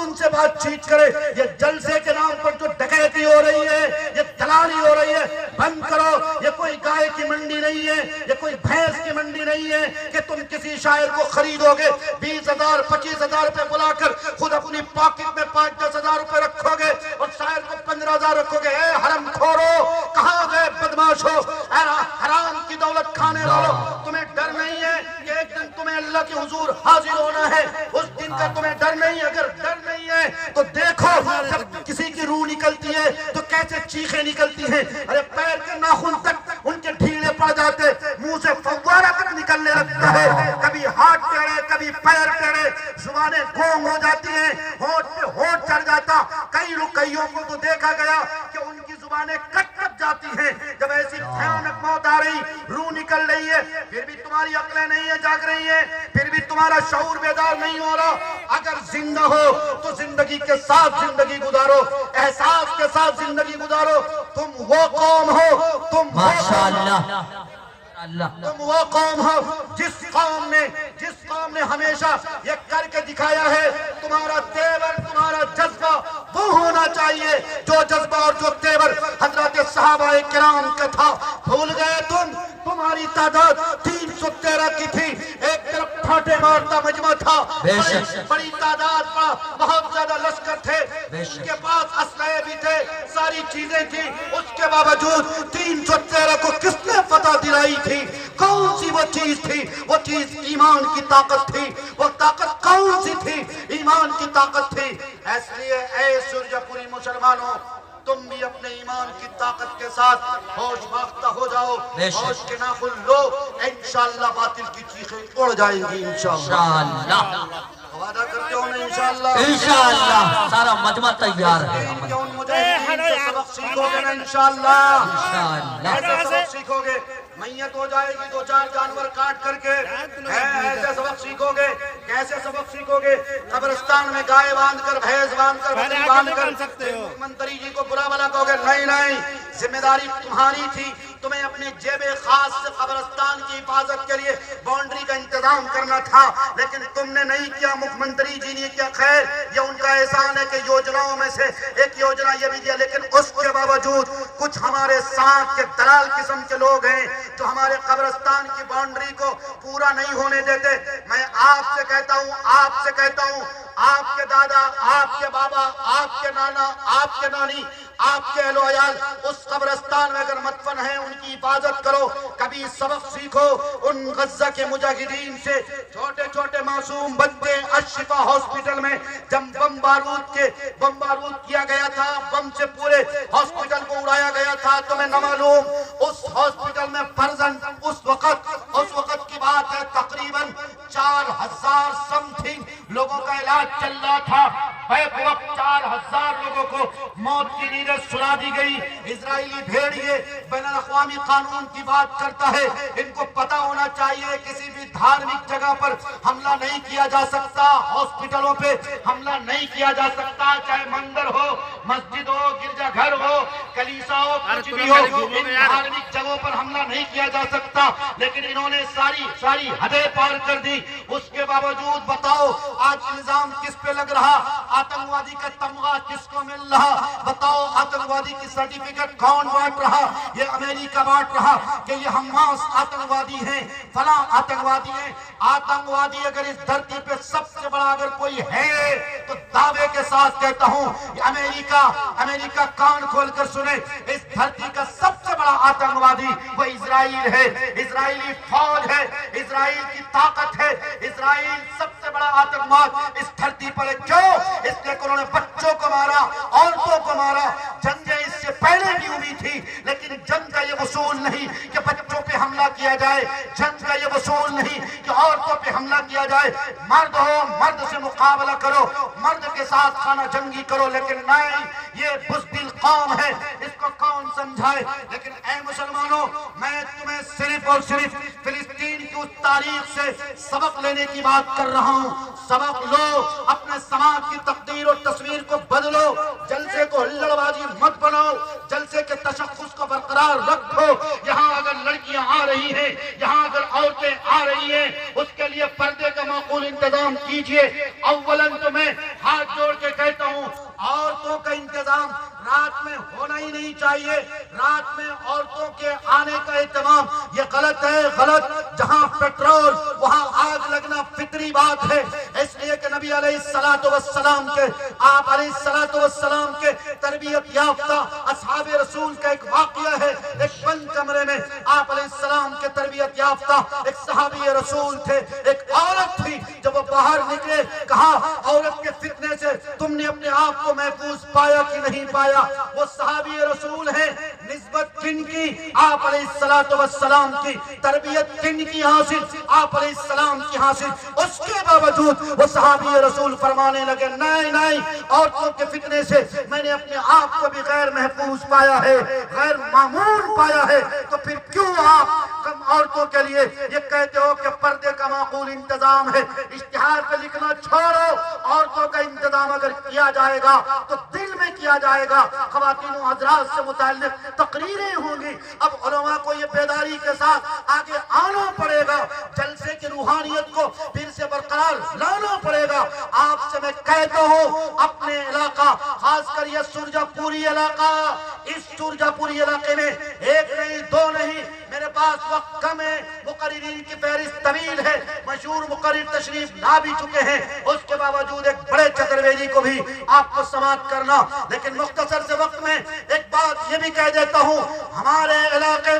سکون سے بات چیت کرے. یہ جلسے کے نام پر جو ڈکیتی ہو رہی ہے, یہ دلالی ہو رہی ہے, بند کرو. یہ کوئی گائے کی منڈی نہیں ہے, یہ کوئی بھینس کی منڈی نہیں ہے کہ تم کسی شاعر کو خریدو گے 20,000 25,000 روپے بلا کر خود اپنی پاکٹ میں 5-10,000 روپے رکھو گے اور شاعر کو 15,000 رکھو گے. اے حرم کھورو, کہاں گئے بدماشو, اے حرام کی دولت کھانے والو, تمہیں ڈر نہیں ہے کہ ایک دن تمہیں اللہ کے حضور حاضر ہونا ہے؟ اس دن کا تمہیں ڈر نہیں؟ اگر ڈر نہیں ہے تو دیکھو جب کسی کی روح نکلتی ہے تو کیسے چیخیں نکلتی ہیں. ارے پیر کے ناخن تک ان کے ڈھیلے پڑ جاتے, منہ سے فوارہ تک نکلنے لگتا ہے, کبھی ہاتھ ٹیڑے کبھی پیر ٹیڑے, زبانیں گونگ ہو جاتی ہیں, ہونٹ پہ ہونٹ چڑھ جاتا. کئی رقیوں کو تو دیکھا گیا کہ ان کی زبانیں کٹ کٹ جاتی ہیں جب ایسی بھیانک موت آ رہی, روح نکل رہی ہے, پھر بھی تمہاری عقلیں نہیں ہے جاگ رہی ہیں, پھر بھی تمہارا شعور بیدار نہیں ہو رہا. اگر زندہ ہو تو زندگی کے ساتھ زندگی گزارو, احساس کے ساتھ زندگی گزارو. تم وہ قوم ہو, تم وہ قوم ہو جس قوم نے ہمیشہ یہ کر کے دکھایا ہے. تمہارا تیور, تمہارا جذبہ وہ ہونا چاہیے جو جذبہ اور جو تیور حضرات صحابہ کرام کا تھا. بھول گئے تمہاری تعداد 313 کی تھی, ایک طرف پھاٹے مارتا مجمع تھا, بڑی تعداد پر بہت زیادہ لشکر تھے, اس کے پاس اسلحے بھی تھے, ساری چیزیں تھی, اس کے باوجود 313 کو کس نے فتح دلائی تھی؟ کون سی وہ چیز تھی؟ وہ چیز ایمان کی طاقت تھی. وہ طاقت کون سی تھی؟ ایمان کی طاقت تھی. اس لیے اے سرجہ پوری مسلمانوں, تم بھی اپنے ایمان کی طاقت کے ساتھ ہوش باختہ ہو جاؤ, ہوش کے ناخن لو, انشاءاللہ باطل کی چیخیں اڑ جائیں گی. انشاءاللہ وعدہ کرتے ہو نا؟ انشاءاللہ سارا مجمع تیار ہے. ان مجاہدین سے سبق سیکھو گے نا؟ انشاءاللہ سبق سیکھو گے. میت ہو جائے گی 2-4 جانور کاٹ کر کے, ایسے سبق سیکھو گے. کیسے سبق سیکھو گے؟ قبرستان میں گائے باندھ کر, بھینس باندھ کر, بکری باندھ کر منتری جی کو برا بلا کہو گے؟ نہیں, ذمہ داری تمہاری تھی. تمہیں اپنی جیب خاص سے قبرستان کی حفاظت کے لیے باؤنڈری کا انتظام کرنا تھا, لیکن تم نے نہیں کیا. مکھ منتری جی نے کیا. خیر, یہ ان کا احسان ہے کہ یوجناؤں میں سے ایک یوجنا یہ بھی دیا, لیکن اس کے باوجود کچھ ہمارے ساتھ کے دلال قسم کے لوگ ہیں جو ہمارے قبرستان کی باؤنڈری کو پورا نہیں ہونے دیتے. میں آپ سے کہتا ہوں, آپ کے دادا, آپ کے بابا, آپ کے نانا, آپ کے نانی, آپ کے اہل و عیال اس قبرستان میں اگر مدفن ہیں, ان کی حفاظت کرو. کبھی سبق سیکھو ان غزہ کے مجاہدین سے. چھوٹے چھوٹے معصوم بچے الشفا ہاسپٹل میں جب بم بارود کیا گیا تھا, بم سے پورے ہاسپٹل کو اڑایا گیا تھا, تمہیں نہ معلوم اس ہاسپٹل میں فرزن اس وقت کی بات ہے تقریباً 4,000 سمتھنگ لوگوں کا علاج چل رہا تھا. بیک وقت 4,000 لوگوں کو موت کی نیندیں سنا دی گئی. اسرائیلی بھیڑیے بین الاقوامی قانون کی بات کرتا ہے, ان کو پتا ہونا چاہیے کسی بھی دھارمک جگہ پر حملہ نہیں کیا جا سکتا, ہاسپٹلوں پہ حملہ نہیں کیا جا سکتا, چاہے مندر ہو, مسجد ہو, گرجا گھر ہو, کلیسا ہو, کچھ بھی ہو, ان دھارمک جگہوں پر حملہ نہیں کیا جا سکتا. لیکن انہوں نے ساری حدیں پار کر دی. اس کے باوجود بتاؤ آج الزام کس پہ لگ رہا؟ آتنکوادی کا تمغہ کس کو مل رہا؟ بتاؤ آتنکوادی کی سرٹیفکیٹ کون بانٹ رہا؟ یہ امریکہ بانٹ رہا کہ یہ حماس آتنکوادی ہیں, فلاں آتنکوادی ہیں. آتنکوادی اگر اس دھرتی پہ سب سے بڑا اگر کوئی ہے تو دعوے کے ساتھ کہتا ہوں امریکہ کان کھول کر سنے, اس دھرتی کا سب سے بڑا آتنکوادی وہ اسرائیل ہے. اسرائیلی فوج ہے, اسرائیل کی طاقت ہے. اسرائیل سب سے بڑا آتنکواد اس دھرتی پر ہے. کیوں؟ اس لیے کہ انہوں نے بچوں کو مارا, عورتوں کو مارا. جنگیں اس سے پہلے بھی ہوئی تھی, لیکن جنگ کا یہ اصول نہیں کہ بچوں پہ حملہ کیا جائے, جنگ کا یہ اصول نہیں کہ عورتوں پہ حملہ کیا جائے. مرد ہو, مرد سے مقابلہ کرو, مرد کے ساتھ خانہ جنگی کرو. لیکن نہیں, یہ بزدل قوم ہے, اس کو کون سمجھائے؟ لیکن اے مسلمانوں, میں تمہیں صرف اور صرف فلسطین کی اس تاریخ سے سبق لینے کی بات کر رہا ہوں. سبق لو, اپنے سماج کی تقدیر اور تصویر کو بدلو. جلسے کو ہلڑ بازی مت بناؤ, جلسے کے تشخص کو برقرار رکھو. یہاں اگر لڑکیاں آ رہی ہیں, یہاں اگر عورتیں آ رہی ہیں, اس کے لیے پردے کا معقول انتظام کیجئے. اولاً تو میں ہاتھ جوڑ کے رات میں ہونا ہی نہیں چاہیے. رات میں عورتوں کے آنے کا اہتمام یہ غلط ہے, غلط. جہاں پیٹرول وہاں آگ لگنا فطری بات ہے. اس لیے کہ نبی علیہ السلام کے آپ علیہ السلام کے تربیت یافتہ اصحاب رسول کا ایک واقعہ ہے. ایک بند کمرے میں آپ علیہ السلام کے تربیت یافتہ ایک صحابی رسول تھے. ایک عورت تھی, جب وہ باہر نکلے کہا عورت کے فتنے سے تم نے اپنے آپ کو محفوظ پایا کہ نہیں پایا. وہ صحابی رسول ہیں, نسبت کن کی؟ آپ علیہ السلام کی. تربیت کن کی حاصل؟ آپ علیہ السلام کی حاصل. اس کے باوجود وہ صحابی رسول فرمانے لگے نہیں, عورتوں کے فتنے سے میں نے اپنے آپ کو بھی غیر محفوظ پایا ہے, غیر معمول پایا ہے. تو پھر کیوں آپ کم عورتوں کے لیے یہ کہتے ہو کہ پردے کا معقول انتظام ہے؟ اشتہار پہ لکھنا چھوڑو. عورتوں کا انتظام اگر کیا جائے گا تو دل میں کیا جائے گا. خواتین و حضرات سے متعلق تقریریں ہوں گی. اب علماء کو یہ بیداری کے ساتھ آگے آنا پڑے گا. جلسے کی روحانیت کو پھر سے برقرار لانا پڑے گا. آپ سے میں کہتا ہوں اپنے علاقہ, خاص کر یہ سرجا پوری علاقہ, اس سرجا پوری علاقے میں ایک نہیں دو نہیں, میرے پاس وقت کم ہے, مقررین کی فہرست طویل ہے, مشہور مقرر تشریف لا بھی چکے ہیں. اس کے باوجود ایک بڑے چترویدی کو بھی آپ کو سماعت کرنا. لیکن مختصر سے وقت میں ایک بات یہ بھی کہہ دیتا ہوں, ہمارے علاقے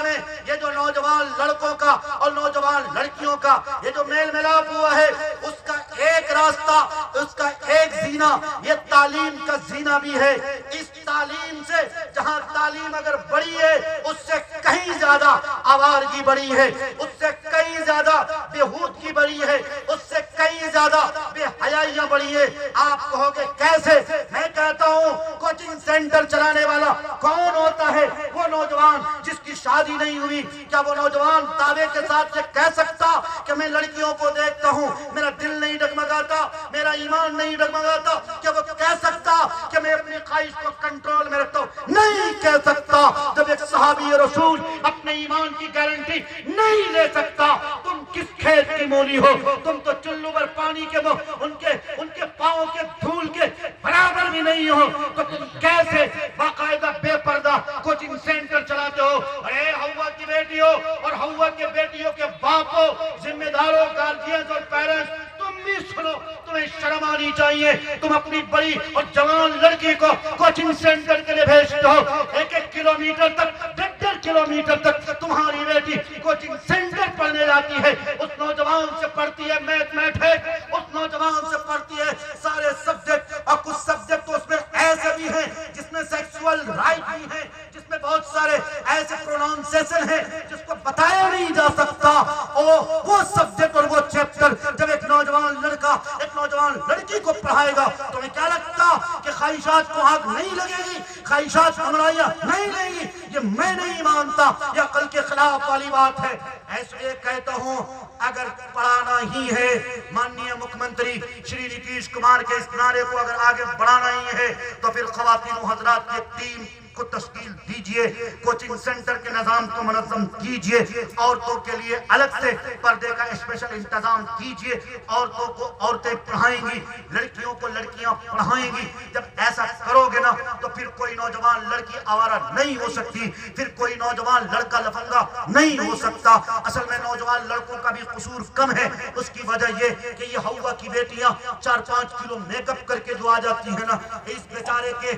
میں یہ جو نوجوان لڑکوں کا اور نوجوان لڑکیوں کا یہ جو میل ملاپ ہوا ہے, اس کا ایک راستہ, اس کا ایک زینہ یہ تعلیم کا زینہ بھی ہے. اس تعلیم سے, جہاں تعلیم اگر بڑی ہے, اس سے کہیں زیادہ آوارگی بڑی ہے, اس سے کہیں زیادہ بےہودگی بڑی ہے, اس سے کہیں زیادہ بے حیائیاں بڑی ہے. آپ کہو گے کیسے؟ میں کہتا ہوں کوچنگ سینٹر چلانے والا کون ہوتا ہے؟ وہ نوجوان جس کی شادی نہیں ہوئی. کیا وہ نوجوان دعوے کے ساتھ یہ کہہ سکتا کہ میں لڑکیوں کو دیکھتا ہوں میرا دل نہیں ڈگمگاتا, میرا ایمان نہیں ڈگمگاتا؟ کیا وہ کہہ سکتا کہ میں اپنی خواہش کو کنٹرول میں رکھتا ہوں؟ نہیں کہہ سکتا. جب ایک صحابی رسول اپنے ایمان کی گارنٹی نہیں لے سکتا, تم کس کھیت کی مولی ہو؟ تم تو چلو بھر پانی کے ان کے پاؤں کے دھول کے برابر بھی نہیں ہو, تو تم کیسے باقاعدہ بے پردہ کوچنگ سینٹر چلاتے ہو؟ اے ہوا کی بیٹیوں اور ہوا کے بیٹیوں کے باپوں, ذمہ داروں, گارجینز اور پیرنٹس, تم بھی سنو, تمہیں شرم آنی چاہیے. تم اپنی بڑی اور جوان لڑکی کو کوچنگ سینٹر کے لیے بھیجتے ہو. 1 کلومیٹر تک, 1.5 کلومیٹر تک تمہاری بیٹی کوچنگ سینٹر پڑھنے جاتی ہے. اس نوجوان سے پڑھتی ہے میتھمیٹکس, اس نوجوان سے پڑھتی ہے سارے سبجیکٹ, اور کچھ سبجیکٹ تو اس میں ایسے بھی ہیں جس میں سیکسول رائٹ بھی ہیں, جس میں بہت سارے ایسے پروننسیشن ہیں جس کو بتایا نہیں جا سکتا. اور وہ سبجیکٹ اور وہ چیپٹر جب ایک نوجوان لڑکا ایک نوجوان لڑکی کو پڑھائے گا, تو میں کیا لگتا کہ خواہشات کو آگ نہیں لگے گی, خواہشات ہمراہیاں نہیں لیں گی؟ یہ میں نہیں مانتا, یہ عقل کے خلاف والی بات ہے. ایسے کہتا ہوں اگر پڑھانا ہی ہے, ماننیہ مکھمنتری شری نتیش کمار کے اس نعرے کو اگر آگے بڑھانا ہی ہے, تو پھر خواتین و حضرات کی ٹیم کو تشکیل دیجئے, کوچنگ سینٹر کے نظام کو منظم کیجئے, عورتوں کے لیے الگ سے پردے کا اسپیشل انتظام کیجئے. عورتوں کو عورتیں پڑھائیں گی, لڑکیوں کو لڑکیاں پڑھائیں گی. جب ایسا کرو گے نا, تو پھر کوئی نوجوان لڑکی آوارہ نہیں ہو سکتی, پھر کوئی نوجوان لڑکا لفنگا نہیں ہو سکتا. اصل میں نوجوان لڑکوں کا بھی قصور کم ہے. اس کی وجہ یہ کہ یہ ہوا کی بیٹیاں 4-5 کلو میک اپ کر کے جو آ جاتی ہیں نا, اس بیچارے کے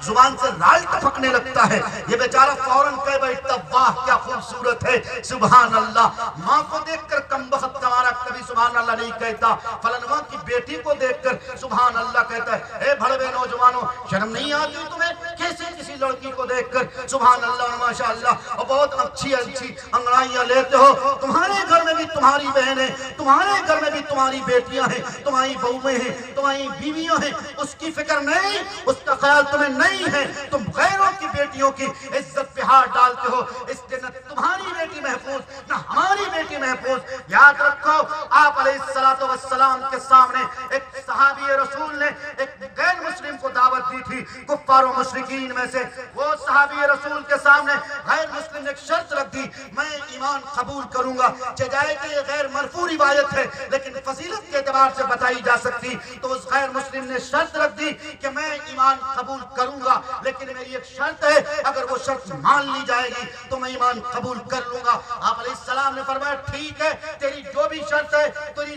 زبان سے لال ٹپکنے لگتا ہے. یہ بیچارہ فوراً کہہ بیٹھتا واہ کیا خوبصورت ہے, سبحان اللہ. ماں کو دیکھ کر کم بخت تمہارا کبھی سبحان اللہ نہیں کہتا, فلانواں کی بیٹی کو دیکھ کر سبحان اللہ کہتا ہے. اے بھڑوے نوجوانوں, شرم نہیں آتی تمہیں کیسے کسی لڑکی کو دیکھ کر سبحان اللہ ماشاءاللہ اور بہت اچھی انگڑائیاں لیتے ہو؟ تمہارے گھر میں بھی تمہاری بہنیں, تمہارے گھر میں بھی تمہاری بیٹیاں ہیں, تمہاری بہویں ہیں, تمہاری بیویاں ہیں. اس کی فکر نہیں, اس کا خیال تمہیں نہیں ہے. تم غیروں کی بیٹیوں کی عزت پہ ہاتھ ڈالتے ہو. اس کے نہ تمہاری بیٹی محفوظ نہ ہماری بیٹی محفوظ. یاد رکھو آپ علیہ السلام کے سامنے ایک صحابی رسول نے ایک غیر مسلم کو دعوت دی تھی. کفار و مشرکین میں سے وہ صحابی رسول کے سامنے غیر مسلم نے ایک شرط رکھ دی، میں ایمان قبول کروں گا، چاہے کہ یہ غیر مرفوع روایت ہے لیکن فضیلت کے اعتبار سے بتائی جا سکتی، تو اس غیر مسلم نے شرط رکھ دی کہ میں ایمان قبول کروں گا لیکن میری ایک شرط ہے، اگر وہ شرط مان لی جائے گی تو میں ایمان قبول کر لوں گا۔ آپ علیہ السلام نے فرمایا ٹھیک ہے، تیری جو بھی شرط ہے تیری